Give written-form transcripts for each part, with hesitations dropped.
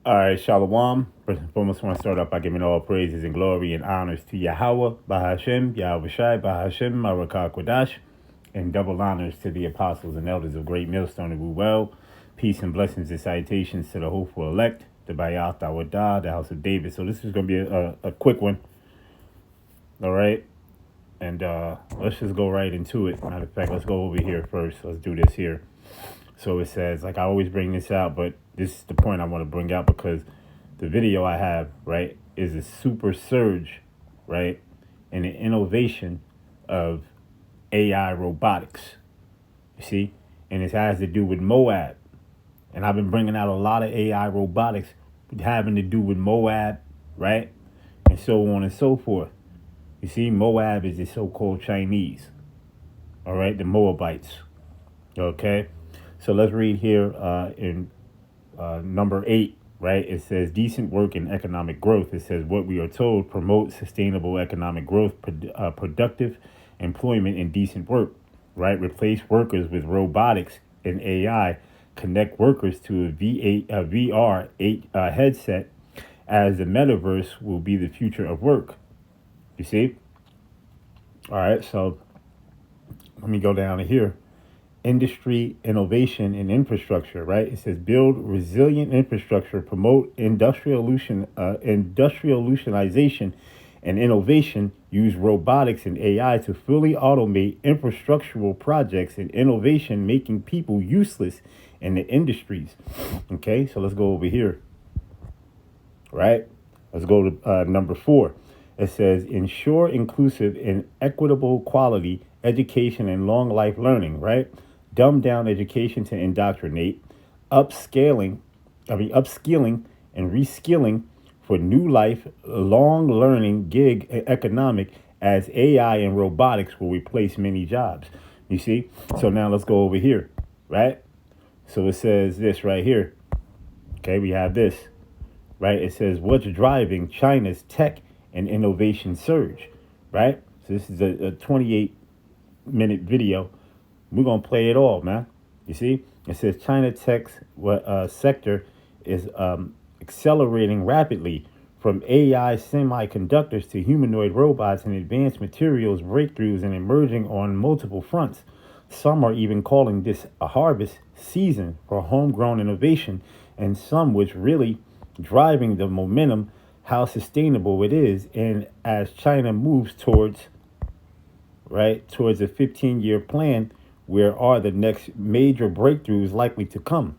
All right, Shalom. First and foremost, I want to start off by giving all praises and glory and honors to Yahweh, Bahashem, Yahweh Shai, Bahashem, Marakah Kodash, and double honors to the apostles and elders of Great Millstone and Ruel. Peace and blessings and salutations to the hopeful elect, the Bayath Awadah, the house of David. So this is going to be a quick one, all right? And let's just go right into it. Matter of fact, let's go over here first. Let's do this here. So it says, like I always bring this out, but this is the point I want to bring out because the video I have, right, is a super surge, right, in the innovation of AI robotics. You see? And it has to do with Moab. And I've been bringing out a lot of AI robotics having to do with Moab, right? And so on and so forth. You see, Moab is the so-called Chinese, all right, the Moabites, okay? So let's read here in number 8, right? It says decent work and economic growth. It says what we are told promote sustainable economic growth, productive employment, and decent work, right? Replace workers with robotics and AI. Connect workers to a VR headset as the metaverse will be the future of work. You see? All right, so let me go down to here. Industry, innovation, and infrastructure, right? It says build resilient infrastructure, promote industrialization and innovation, use robotics and AI to fully automate infrastructural projects and innovation, making people useless in the industries. Okay, so let's go over here, right? Let's go to number 4. It says ensure inclusive and equitable quality education and long life learning, right? Dumb down education to indoctrinate, upskilling and reskilling for new life, long learning, gig economic as AI and robotics will replace many jobs. You see? So now let's go over here, right? So it says this right here. Okay, we have this, right? It says what's driving China's tech and innovation surge, right? So this is a 28-minute video. We're going to play it all, man. You see? It says China tech's sector is accelerating rapidly from AI semiconductors to humanoid robots and advanced materials breakthroughs and emerging on multiple fronts. Some are even calling this a harvest season for homegrown innovation, and some which really driving the momentum, how sustainable it is, and as China moves towards a 15-year plan, where are the next major breakthroughs likely to come?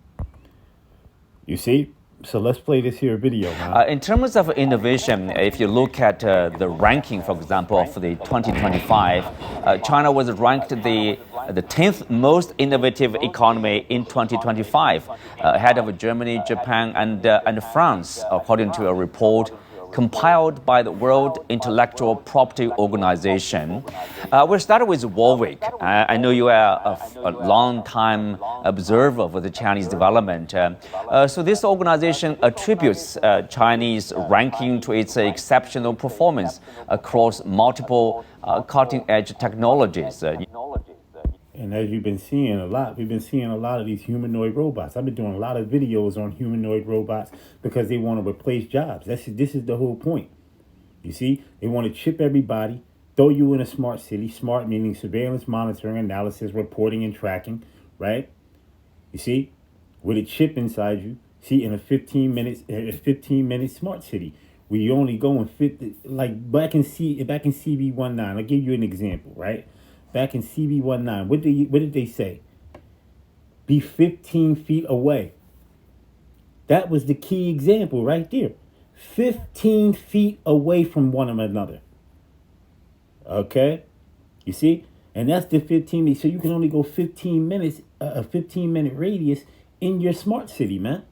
You see? So let's play this here video, man. In terms of innovation, if you look at the ranking, for example, of the 2025, China was ranked the 10th most innovative economy in 2025, ahead of Germany, Japan, and France, according to a report compiled by the World Intellectual Property Organization. We'll start with Warwick. I know you are a long-time observer of the Chinese development. So this organization attributes Chinese ranking to its exceptional performance across multiple cutting-edge technologies. And as you've been seeing a lot, we've been seeing a lot of these humanoid robots. I've been doing a lot of videos on humanoid robots because they want to replace jobs. This is the whole point. You see, they want to chip everybody, throw you in a smart city. Smart meaning surveillance, monitoring, analysis, reporting, and tracking, right? You see, with a chip inside you. See, in a 15-minute smart city, we only go and fit like back in CB19. I'll give you an example, right? Back in CB19, what did they say? Be 15 feet away. That was the key example right there. 15 feet away from one another. Okay? You see? And that's the 15 minutes. So you can only go 15 minutes, a 15-minute radius in your smart city, man.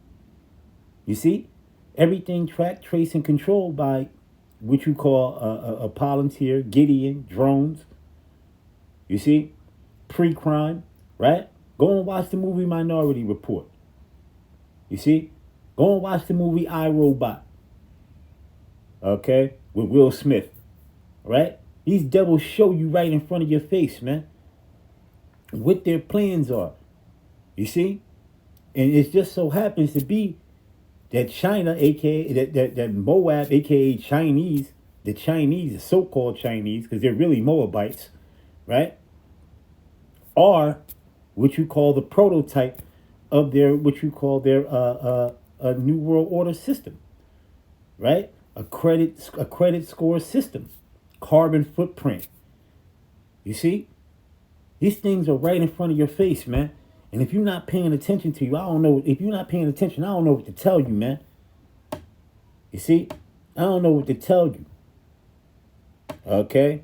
You see? Everything tracked, traced, and controlled by what you call Palantir, Gideon, drones. You see? Pre-crime, right? Go and watch the movie Minority Report. You see? Go and watch the movie iRobot. Okay? With Will Smith. Right? These devils show you right in front of your face, man. What their plans are. You see? And it just so happens to be that China, aka that Moab, aka Chinese, the Chinese, the so-called Chinese, because they're really Moabites, right? Are what you call the prototype of their what you call their a new world order system, right? A credit score system, carbon footprint. You see, these things are right in front of your face, man. And if you're not paying attention to you, I don't know. If you're not paying attention, I don't know what to tell you, man. You see, I don't know what to tell you. Okay,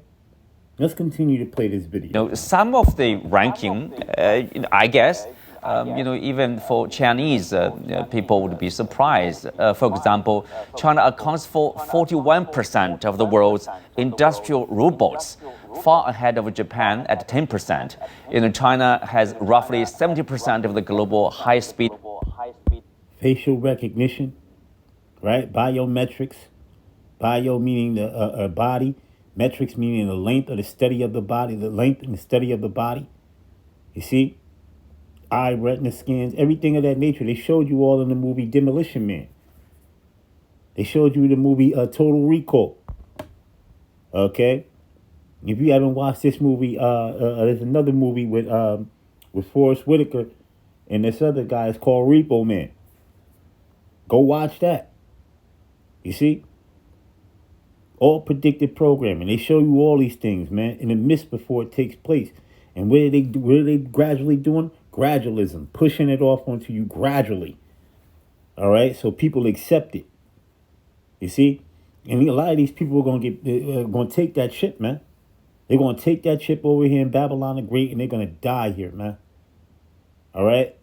let's continue to play this video. Some of the ranking, I guess, even for Chinese people would be surprised. For example, China accounts for 41% of the world's industrial robots, far ahead of Japan at 10%. China has roughly 70% of the global high-speed facial recognition, right? Biometrics, bio meaning the body, metrics meaning the length or the study of the body, the length and the study of the body. You see, eye retina scans, everything of that nature. They showed you all in the movie Demolition Man. They showed you the movie Total Recall. Okay, if you haven't watched this movie, there's another movie with Forrest Whitaker and this other guy. It's called Repo Man. Go watch that. You see, all predictive programming. They show you all these things, man, in the midst before it takes place. And what are they gradually doing? Gradualism, pushing it off onto you gradually. All right, so people accept it. You see, and a lot of these people are going to take that ship, man. They're going to take that ship over here in Babylon the Great, and they're going to die here, man. All right,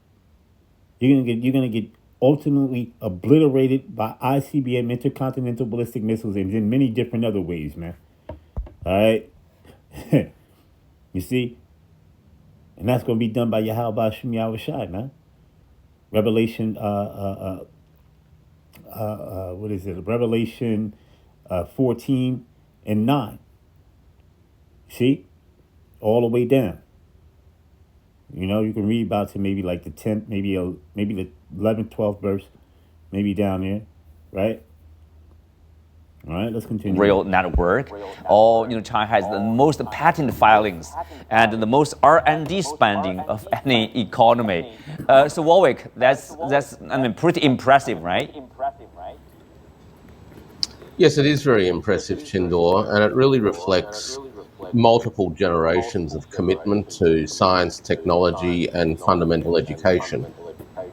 you're gonna get ultimately obliterated by ICBM, intercontinental ballistic missiles, and in many different other ways, man. All right, you see. And that's going to be done by Yahweh Shem Yahushai, man. Revelation, what is it? Revelation 14 and 9. See? All the way down. You can read about to maybe like the 10th, maybe the 11th, 12th verse, maybe down there, right? All right, let's continue. Real network. China has the most patent filings and the most R&D spending of any economy. So Warwick, that's pretty impressive, right? Yes, it is very impressive, Chindor, and it really reflects multiple generations of commitment to science, technology, and fundamental education.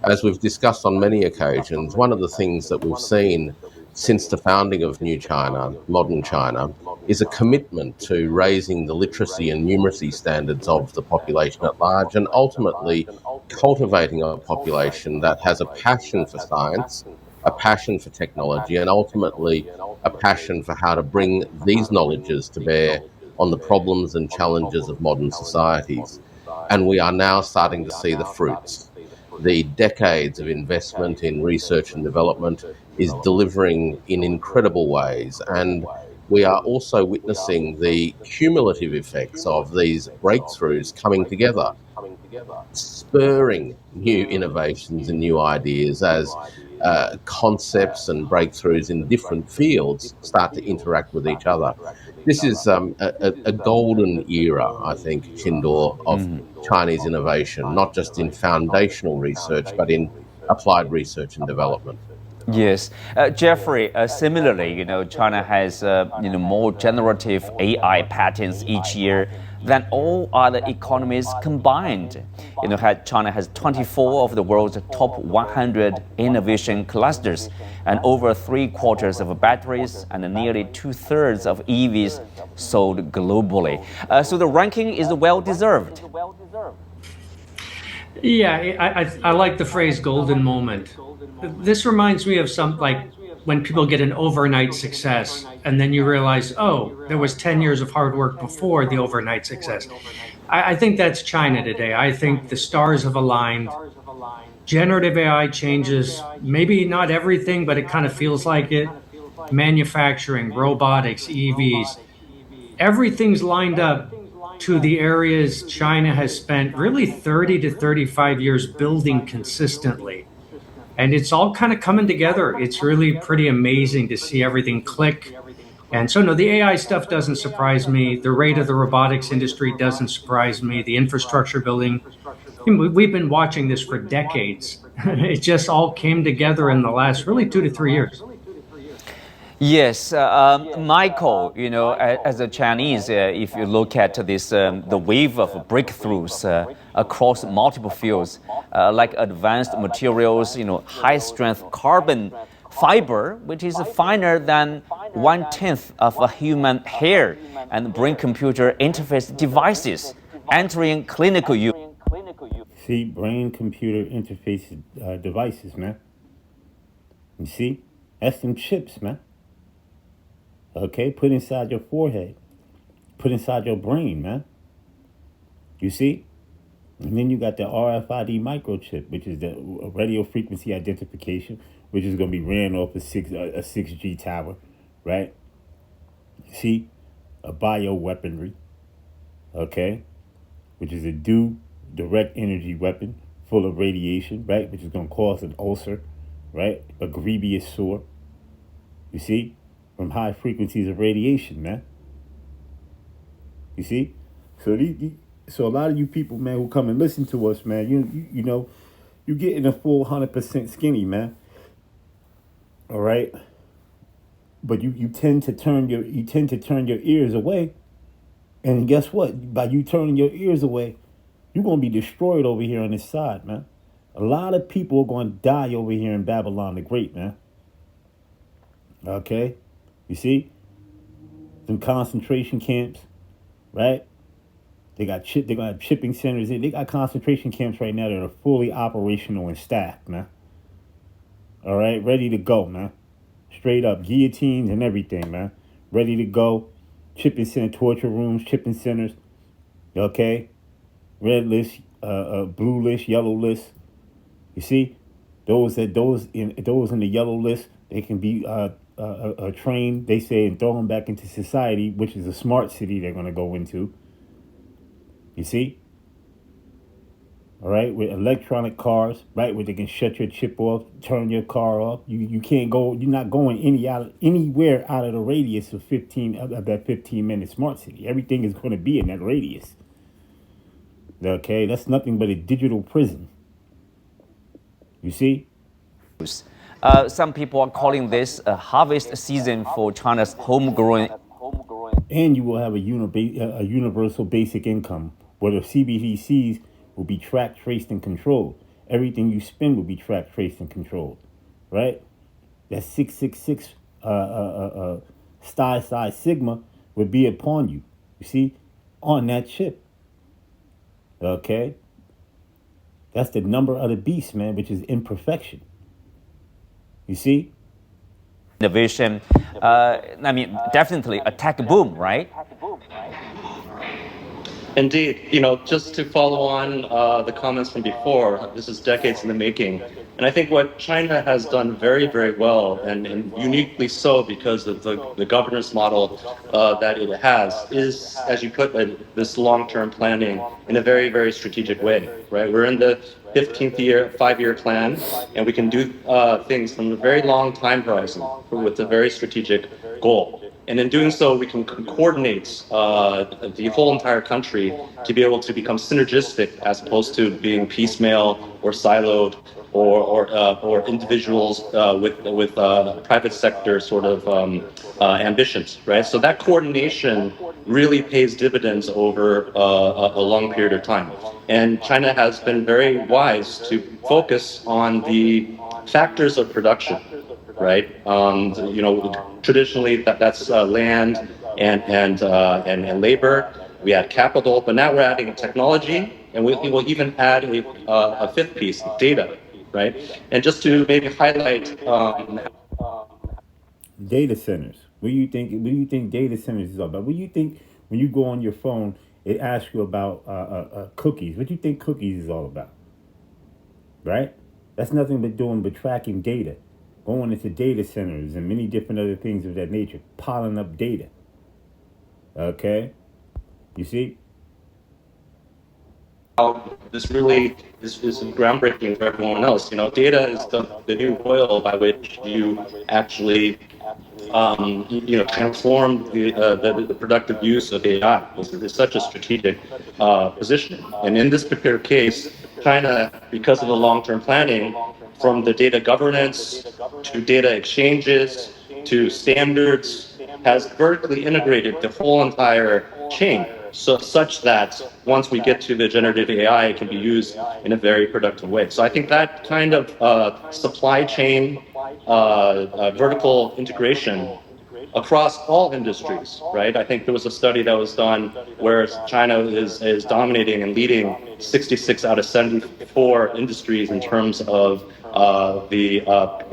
As we've discussed on many occasions, one of the things that we've seen since the founding of New China, modern China, is a commitment to raising the literacy and numeracy standards of the population at large, and ultimately cultivating a population that has a passion for science, a passion for technology, and ultimately a passion for how to bring these knowledges to bear on the problems and challenges of modern societies. And we are now starting to see the fruits. The decades of investment in research and development is delivering in incredible ways. And we are also witnessing the cumulative effects of these breakthroughs coming together, spurring new innovations and new ideas as concepts and breakthroughs in different fields start to interact with each other. This is a golden era, I think, Chindor, of Chinese innovation, not just in foundational research, but in applied research and development. Yes, Jeffrey. Similarly, China has more generative AI patents each year than all other economies combined. China has 24 of the world's top 100 innovation clusters, and over 3/4 of batteries and nearly 2/3 of EVs sold globally. So the ranking is well deserved. Yeah, I like the phrase golden moment. This reminds me of when people get an overnight success and then you realize, oh, there was 10 years of hard work before the overnight success. I think that's China today. I think the stars have aligned. Generative AI changes, maybe not everything, but it kind of feels like it. Manufacturing, robotics, EVs, everything's lined up to the areas China has spent really 30 to 35 years building consistently. And it's all kind of coming together. It's really pretty amazing to see everything click. And so, no, the AI stuff doesn't surprise me. The rate of the robotics industry doesn't surprise me. The infrastructure building, we've been watching this for decades. It just all came together in the last really 2 to 3 years. Yes, Michael, as a Chinese, if you look at this, the wave of breakthroughs across multiple fields, like advanced materials, high strength carbon fiber, which is finer than 1/10 of a human hair, and brain computer interface devices entering clinical use. See, brain computer interface devices, man. You see? That's them chips, man. Okay, put inside your forehead, put inside your brain, man. You see? And then you got the RFID microchip, which is the radio frequency identification, which is going to be ran off a 6G tower, right? See? A bioweaponry, okay? Which is a direct energy weapon full of radiation, right? Which is going to cause an ulcer, right? A grievous sore. You see? From high frequencies of radiation, man. You see? So a lot of you people, man, who come and listen to us, man, you know, you getting a full 100% skinny, man. All right? But you tend to turn your ears away. And guess what? By you turning your ears away, you're going to be destroyed over here on this side, man. A lot of people are going to die over here in Babylon the Great, man. Okay? You see? Some concentration camps, right? They're going to have shipping centers. They got concentration camps right now that are fully operational and staffed, man. All right? Ready to go, man. Straight up. Guillotines and everything, man. Ready to go. Shipping center, torture rooms, shipping centers. Okay? Red list, blue list, yellow list. You see? Those in the yellow list, they can be trained, they say, and thrown back into society, which is a smart city they're going to go into. You see? All right, with electronic cars, right, where they can shut your chip off, turn your car off. You can't go. You're not going anywhere out of the radius of that 15-minute smart city. Everything is going to be in that radius. Okay, that's nothing but a digital prison. You see? Some people are calling this a harvest season for China's homegrown. And you will have a universal basic income, where the CBDCs will be tracked, traced, and controlled. Everything you spend will be tracked, traced, and controlled. Right? That 666 Psi Sigma would be upon you. You see? On that chip. Okay? That's the number of the beast, man, which is imperfection. You see? Innovation, definitely a tech boom, right? Indeed. Just to follow on the comments from before, this is decades in the making. And I think what China has done very, very well, and uniquely so because of the governance model that it has, is, as you put it, this long-term planning in a very, very strategic way, right? We're in the 15th year, 5-year plan, and we can do things from a very long time horizon with a very strategic goal. And in doing so, we can coordinate the whole entire country to be able to become synergistic as opposed to being piecemeal or siloed or individuals with private sector sort of ambitions, right? So that coordination really pays dividends over a long period of time. And China has been very wise to focus on the factors of production, right? Traditionally that's land and labor. We had capital, but now we're adding technology, and we will even add a fifth piece, data, right? And just to maybe highlight Data centers. What do you think data centers is all about? What do you think when you go on your phone, it asks you about cookies? What do you think cookies is all about? Right? That's nothing but tracking data, going into data centers and many different other things of that nature, piling up data. Okay? You see? how this really is groundbreaking for everyone else. You know, data is the new oil by which you actually transform the productive use of AI. It's such a strategic position. And in this particular case, China, because of the long-term planning, from the data governance to data exchanges to standards, has vertically integrated the whole entire chain. So such that once we get to the generative AI, it can be used in a very productive way. So I think that kind of supply chain vertical integration across all industries, right? I think there was a study that was done where China is dominating and leading 66 out of 74 industries in terms of the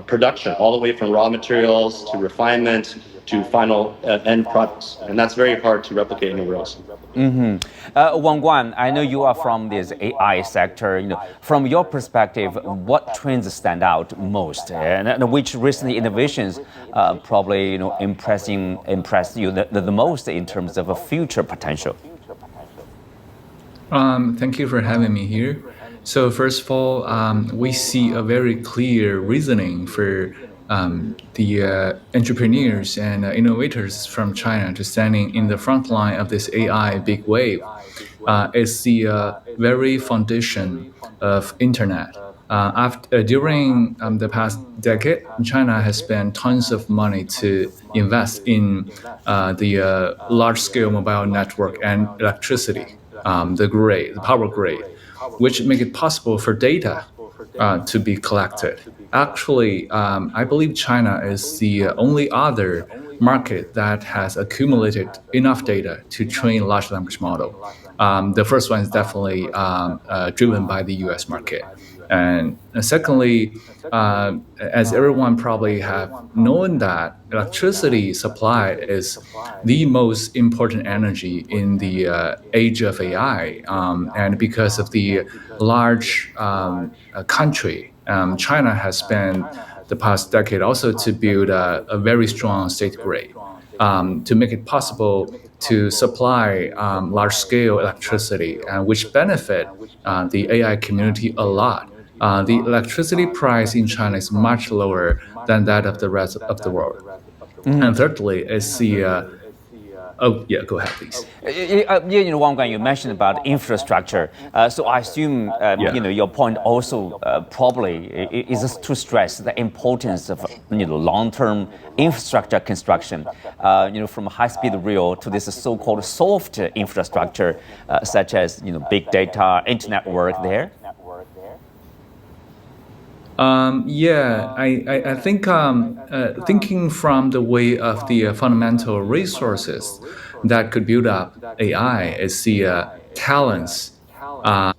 production, all the way from raw materials to refinement to final end products. And that's very hard to replicate anywhere else. Wang Guan, I know you are from this AI sector. From your perspective, what trends stand out most, and which recent innovations probably impressed you the most in terms of a future potential? Thank you for having me here. So first of all, we see a very clear reasoning for the entrepreneurs and innovators from China to standing in the front line of this AI big wave. It's the very foundation of internet. During the past decade, China has spent tons of money to invest in the large-scale mobile network and electricity, the power grid, which make it possible for data to be collected. Actually, I believe China is the only other market that has accumulated enough data to train large language model. The first one is definitely driven by the US market. And secondly, as everyone probably have known that electricity supply is the most important energy in the age of AI. And because of the large country, China has spent the past decade also to build a very strong state grid to make it possible to supply large-scale electricity, which benefit the AI community a lot. The electricity price in China is much lower than that of the rest of the world. And thirdly, is the oh yeah, go ahead, please. Wang Guan, you mentioned about infrastructure. So I assume your point also probably is to stress the importance of long-term infrastructure construction. From high-speed rail to this so-called soft infrastructure, such as big data, internet work there. I think thinking from the way of the fundamental resources that could build up AI is the talents. Psalm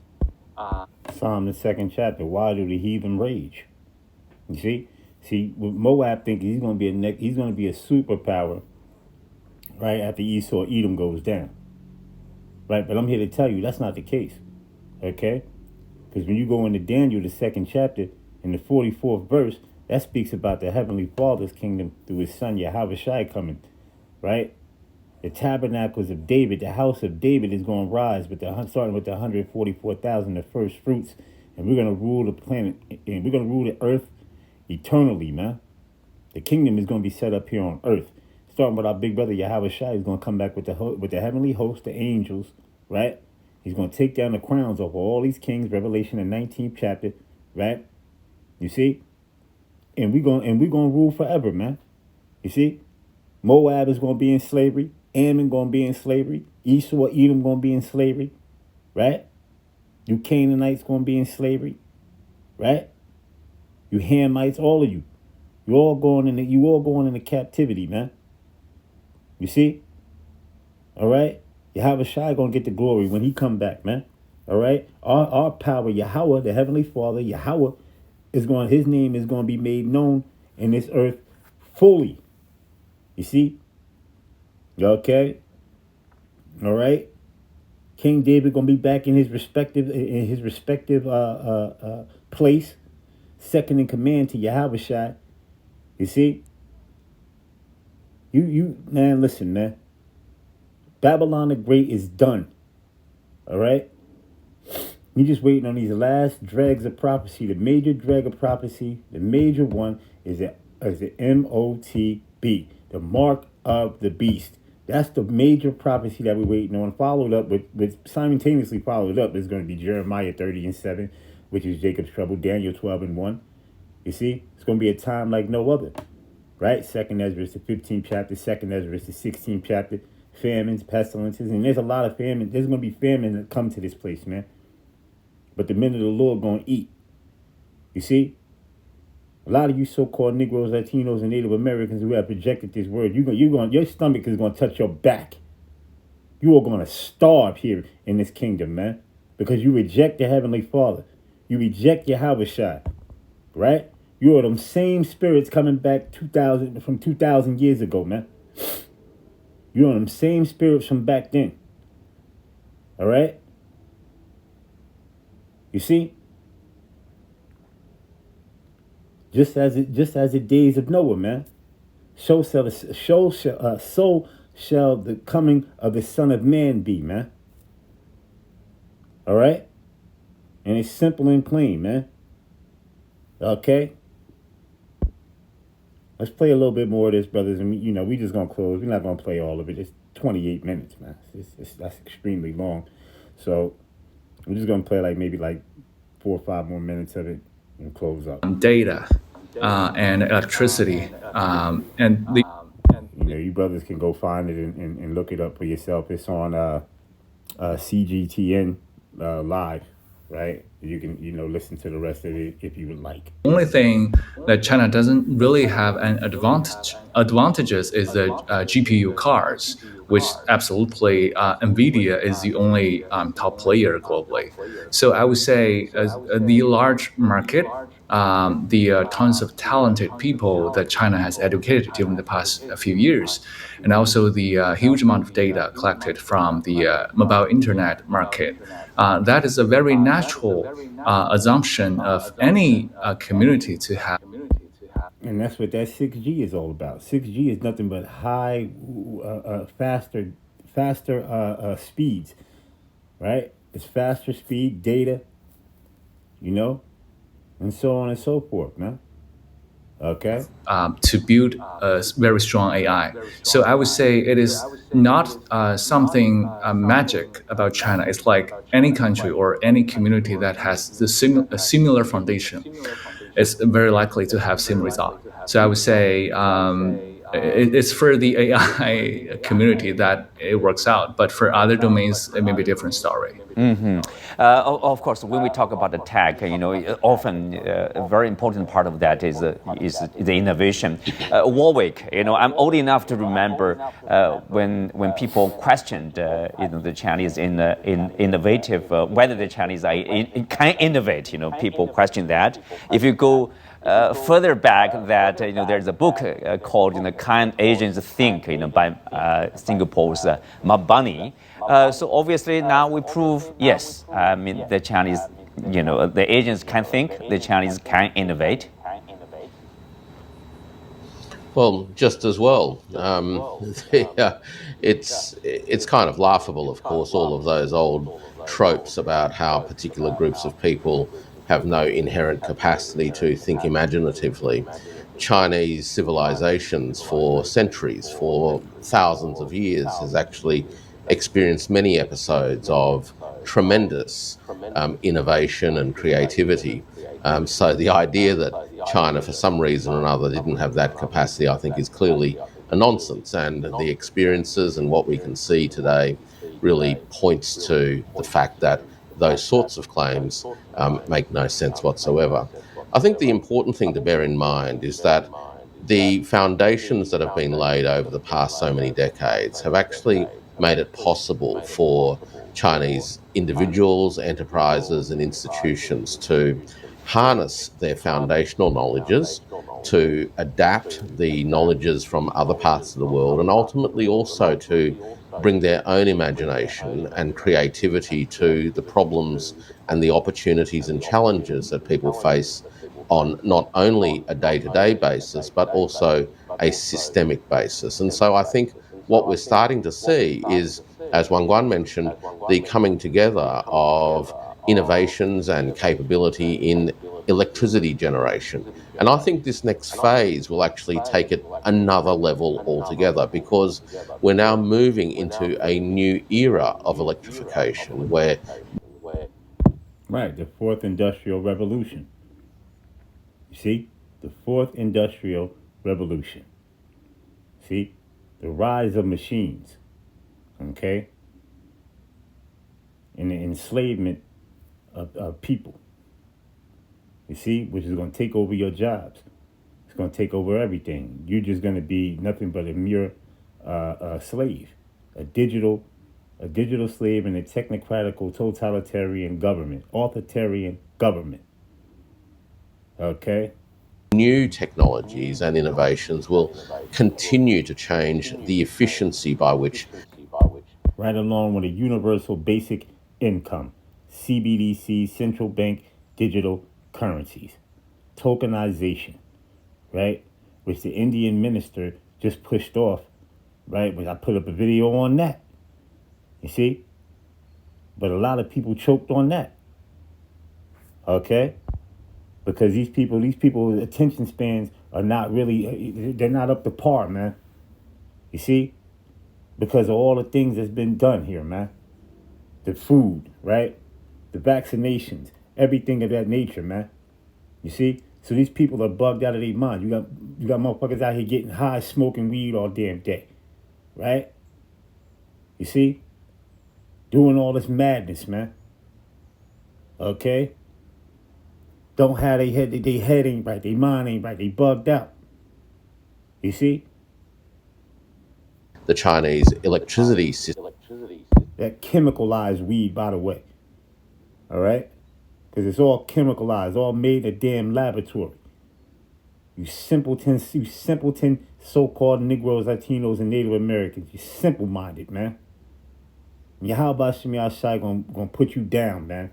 the second chapter. Why do the heathen rage? You see, with Moab thinking he's going to be a superpower, right after Esau Edom goes down, right? But I'm here to tell you that's not the case, okay? Because when you go into Daniel, the second chapter, in the 44th verse, that speaks about the Heavenly Father's kingdom through his son Yahushua coming, right? The tabernacles of David, the house of David is going to rise, starting with the 144,000, the first fruits, and we're going to rule the planet, and we're going to rule the earth eternally, man. The kingdom is going to be set up here on earth. Starting with our big brother Yahushua, he's going to come back with the heavenly host, the angels, right? He's going to take down the crowns of all these kings, Revelation, the 19th chapter, right? You see? And we're going to rule forever, man. You see? Moab is going to be in slavery. Ammon going to be in slavery. Esau, Edom going to be in slavery. Right? You Canaanites going to be in slavery. Right? You Hamites, all of you. You all going into captivity, man. You see? All right? Yahushua going to get the glory when he come back, man. All right? Our power, Yahweh, the Heavenly Father, Yahweh, his name is going to be made known in this earth fully. You see? Okay? All right? King David going to be back in his respective place, second in command to Yahushua. You see? You man, listen, man. Babylon the Great is done. All right? We're just waiting on these last dregs of prophecy. The major dreg of prophecy, the major one is the MOTB, the mark of the beast. That's the major prophecy that we're waiting on. Followed up with simultaneously followed up is going to be Jeremiah 30:7, which is Jacob's trouble, Daniel 12:1. You see, it's going to be a time like no other, right? Second Ezra is the 15th chapter, Second Ezra is the 16th chapter, famines, pestilences, and there's a lot of famine. There's going to be famine that come to this place, man. But the men of the Lord going to eat. You see? A lot of you so-called Negroes, Latinos, and Native Americans who have projected this word, your stomach is going to touch your back. You are going to starve here in this kingdom, man. Because you reject the Heavenly Father. You reject Yahushua, right? You are them same spirits coming back 2,000 years ago, man. You are them same spirits from back then. All right? You see? Just as the days of Noah, man. So shall the coming of the Son of Man be, man. All right? And it's simple and plain, man. Okay? Let's play a little bit more of this, brothers. And, we just going to close. We're not going to play all of it. It's 28 minutes, man. That's extremely long. So I'm just going to play maybe 4 or 5 more minutes of it and close up. Data and electricity and the you brothers can go find it and look it up for yourself. It's on CGTN live, right? You can listen to the rest of it if you would like. only thing that China doesn't really have an advantages is the GPU cards, which absolutely NVIDIA is the only top player globally. So I would say the large market, the tons of talented people that China has educated during the past few years, and also the huge amount of data collected from the mobile internet market. That is a very natural assumption of any community to have. And that's what that 6G is all about. 6G is nothing but high, faster speeds, right? It's faster speed, data, and so on and so forth, man. Okay. To build a very strong AI. So I would say it is not something magic about China. It's like any country or any community that has a similar foundation. It's very likely to have same result. So I would say it's for the AI community that it works out, but for other domains, it may be a different story. Mm-hmm. Of course, when we talk about the tech, often a very important part of that is the innovation. Warwick, I'm old enough to remember when people questioned, the Chinese in innovative, whether the Chinese can innovate. People question that. If you go further back, that there's a book called "Can Asians Think?" by Singapore's Mabani. So obviously now we prove yes. The Chinese, the Asians can think, the Chinese can innovate. Well, just as well. It's kind of laughable, of course, all of those old tropes about how particular groups of people have no inherent capacity to think imaginatively. Chinese civilizations for centuries, for thousands of years, has actually experienced many episodes of tremendous innovation and creativity. So the idea that China, for some reason or another, didn't have that capacity, I think, is clearly a nonsense. And the experiences and what we can see today really points to the fact that those sorts of claims make no sense whatsoever. I think the important thing to bear in mind is that the foundations that have been laid over the past so many decades have actually made it possible for Chinese individuals, enterprises, and institutions to harness their foundational knowledges, to adapt the knowledges from other parts of the world, and ultimately also to bring their own imagination and creativity to the problems and the opportunities and challenges that people face on not only a day-to-day basis, but also a systemic basis. And so I think what we're starting to see is, as Wang Guan mentioned, the coming together of innovations and capability in electricity generation. And I think this next phase will actually take it another level altogether, because we're now moving into a new era of electrification where Right, the fourth industrial revolution. You see, the fourth industrial revolution. See, the rise of machines, okay, and the enslavement of people. You see, which is going to take over your jobs. It's going to take over everything. You're just going to be nothing but a mere slave, a digital slave in a technocratical, totalitarian government, authoritarian government. Okay? new technologies and innovations will continue to change the efficiency by which Right along with a universal basic income, CBDC, central bank digital currencies, tokenization, right? Which the Indian minister just pushed off, right? Which I put up a video on that. You see? But a lot of people choked on that. Okay? Because these people's attention spans are not really, they're not up to par, man. You see? Because of all the things that's been done here, man. The food, right? The vaccinations, everything of that nature, man. You see? So these people are bugged out of their mind. You got motherfuckers out here getting high, smoking weed all damn day, right? You see? Doing all this madness, man. Okay? Don't have their head ain't right, their mind ain't right, they bugged out. You see? the Chinese electricity system. That chemicalized weed, by the way. All right? Because it's all chemicalized, all made in a damn laboratory. You simpleton so-called Negroes, Latinos, and Native Americans. You simple-minded, man. Yahweh Shem Yahshai gonna put you down, man.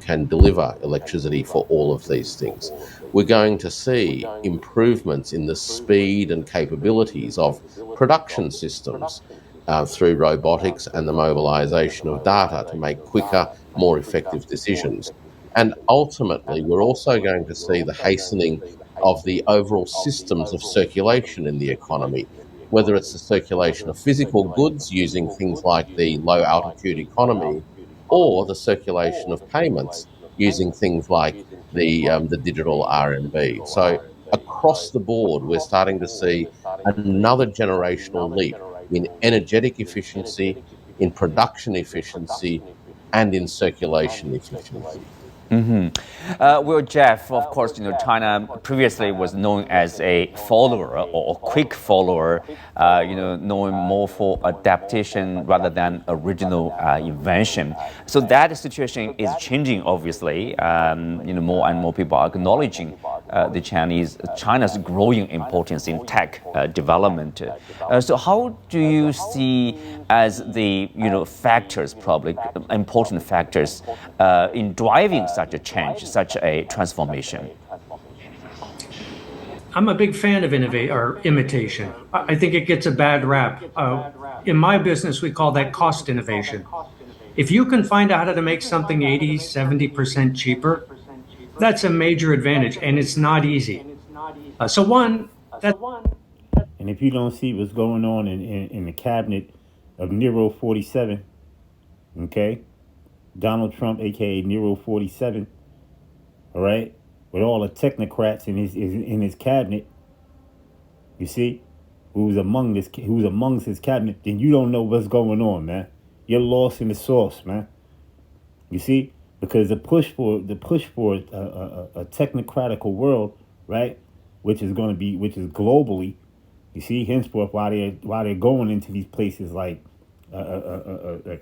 Can deliver electricity for all of these things. We're going to see improvements in the speed and capabilities of production systems through robotics and the mobilization of data to make quicker, more effective decisions. And ultimately, we're also going to see the hastening of the overall systems of circulation in the economy, whether it's the circulation of physical goods using things like the low altitude economy, or the circulation of payments using things like the digital RMB. So across the board, we're starting to see another generational leap in energetic efficiency, in production efficiency, and in circulation efficiency. Well, Jeff, of course, China previously was known as a follower or a quick follower, known more for adaptation rather than original invention. So that situation is changing, obviously. More and more people are acknowledging China's growing importance in tech development. So how do you see as the factors, probably important factors, in driving such a change, such a transformation? I'm a big fan of imitation. I think it gets a bad rap. In my business, we call that cost innovation. If you can find out how to make something 80, 70% cheaper, that's a major advantage, and it's not easy. And if you don't see what's going on in the cabinet of Nero 47, okay? Donald Trump, aka Nero 47, all right, with all the technocrats in his cabinet, you see, who's amongst his cabinet, then you don't know what's going on, man. You're lost in the sauce, man. You see, because the push for a technocratical world, right, which is globally, you see, henceforth why they're going into these places like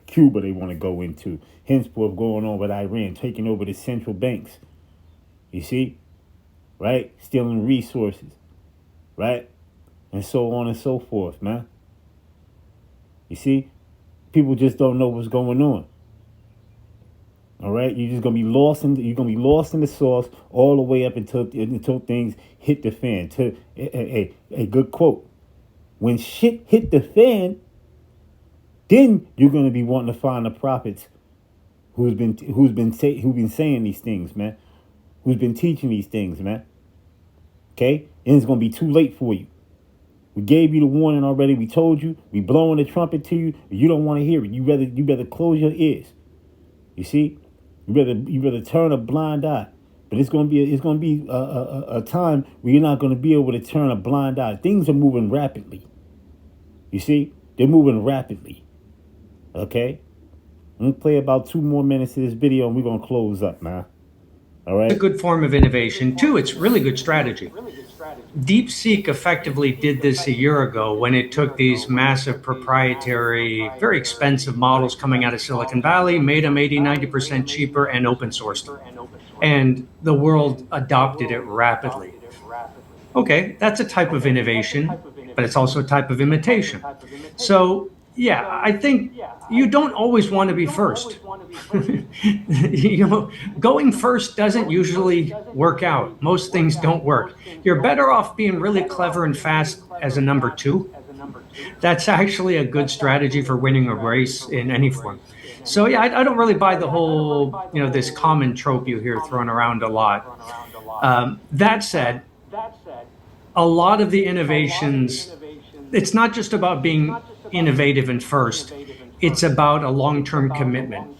Cuba, they want to go into. Henceforth, going on with Iran, taking over the central banks. You see, right? Stealing resources, right? And so on and so forth, man. You see, people just don't know what's going on. All right, you're just gonna be lost in the sauce all the way up until things hit the fan. A good quote: when shit hit the fan, then you're gonna be wanting to find the prophets who's been saying these things, man, who's been teaching these things, man. Okay, and it's gonna be too late for you. We gave you the warning already. We told you. We blowing the trumpet to you. You don't want to hear it. You better close your ears. You see, you better turn a blind eye. But it's gonna be a time where you're not gonna be able to turn a blind eye. Things are moving rapidly. You see, they're moving rapidly. Okay, I'm gonna play about 2 more minutes of this video, and we're gonna close up, man. All right. It's a good form of innovation. Two, it's really good strategy. DeepSeek effectively did this a year ago when it took these massive proprietary, very expensive models coming out of Silicon Valley, made them 80, 90% cheaper, and open sourced them. And the world adopted it rapidly. Okay, that's a type of innovation, but it's also a type of imitation. So, yeah, I think you don't always want to be first. Going first doesn't usually work out. Most things don't work. You're better off being really clever and fast as a number 2. That's actually a good strategy for winning a race in any form. So yeah, I don't really buy the whole, this common trope you hear thrown around a lot. That said, a lot of the innovations, it's not just about being innovative and first, it's about a long-term commitment.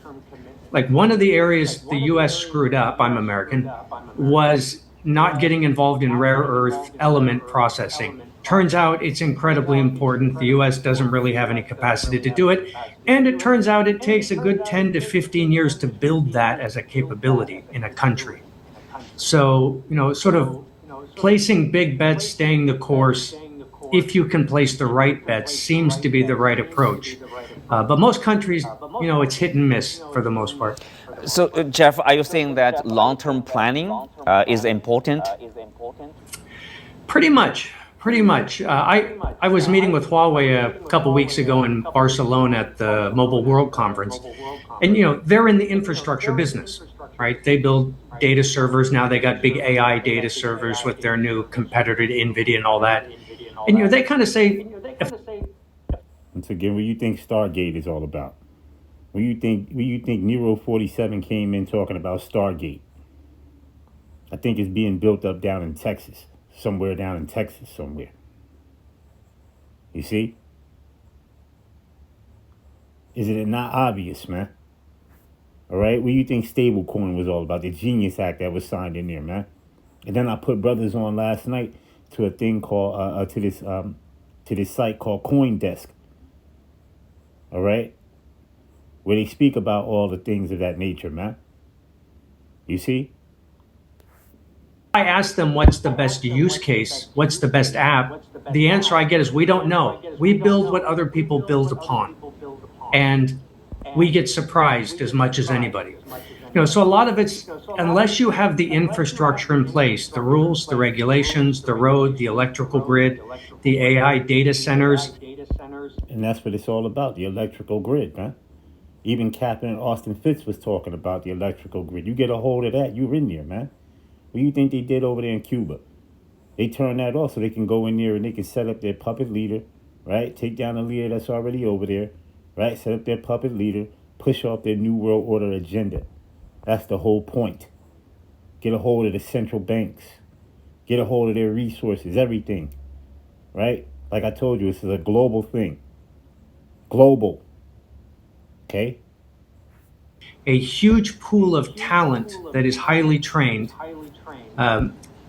Like one of the areas the US screwed up, I'm American, was not getting involved in rare earth element processing. Turns out it's incredibly important. The US doesn't really have any capacity to do it. And it turns out it takes a good 10 to 15 years to build that as a capability in a country. So, sort of placing big bets, staying the course, if you can place the right bets, seems to be the right approach. But most countries, it's hit and miss for the most part. So, Jeff, are you saying that long-term planning is important? Pretty much. I was meeting with Huawei a couple weeks ago in Barcelona at the Mobile World Conference. And, they're in the infrastructure business, right? They build data servers. Now they got big AI data servers with their new competitor, NVIDIA, and all that. And, they kind of say... Once again, what do you think Stargate is all about? What do you think Nero 47 came in talking about Stargate? I think it's being built up down in Texas. Somewhere down in Texas somewhere. You see? Is it not obvious, man? All right? What do you think stablecoin was all about? The Genius Act that was signed in there, man. And then I put brothers on last night to a thing called to this site called CoinDesk. All right? Where they speak about all the things of that nature, man. You see? I ask them what's the best use case, what's the best app, the answer I get is we don't know. We build what other people build upon. And we get surprised as much as anybody. So a lot of it's, unless you have the infrastructure in place, the rules, the regulations, the road, the electrical grid, the AI data centers. And that's what it's all about, the electrical grid, man. Even Captain Austin Fitz was talking about the electrical grid. You get a hold of that, you're in there, man. What do you think they did over there in Cuba? They turned that off so they can go in there and they can set up their puppet leader, right? Take down the leader that's already over there, right? Set up their puppet leader, push off their New World Order agenda. That's the whole point. Get a hold of the central banks. Get a hold of their resources, everything, right? Like I told you, this is a global thing. Global. Okay? A huge pool of talent that is highly trained.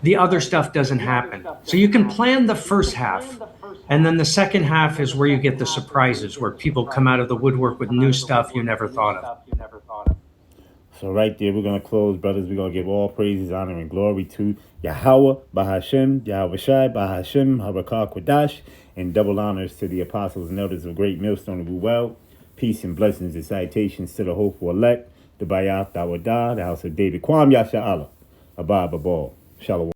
The other stuff doesn't happen. So you can plan the first half, and then the second half is where you get the surprises, where people come out of the woodwork with new stuff you never thought of. So right there, we're going to close, brothers. We're going to give all praises, honor, and glory to Yahweh, Bahashem, Yahweh Shai, Bahashem, Harakah Kodash, and double honors to the apostles and elders of Great Millstone of Ruel. Peace and blessings and salutations to the hopeful elect, the Bayath Dawadah, the house of David. Kwam Yasha Allah, Abba Babal. Shalom.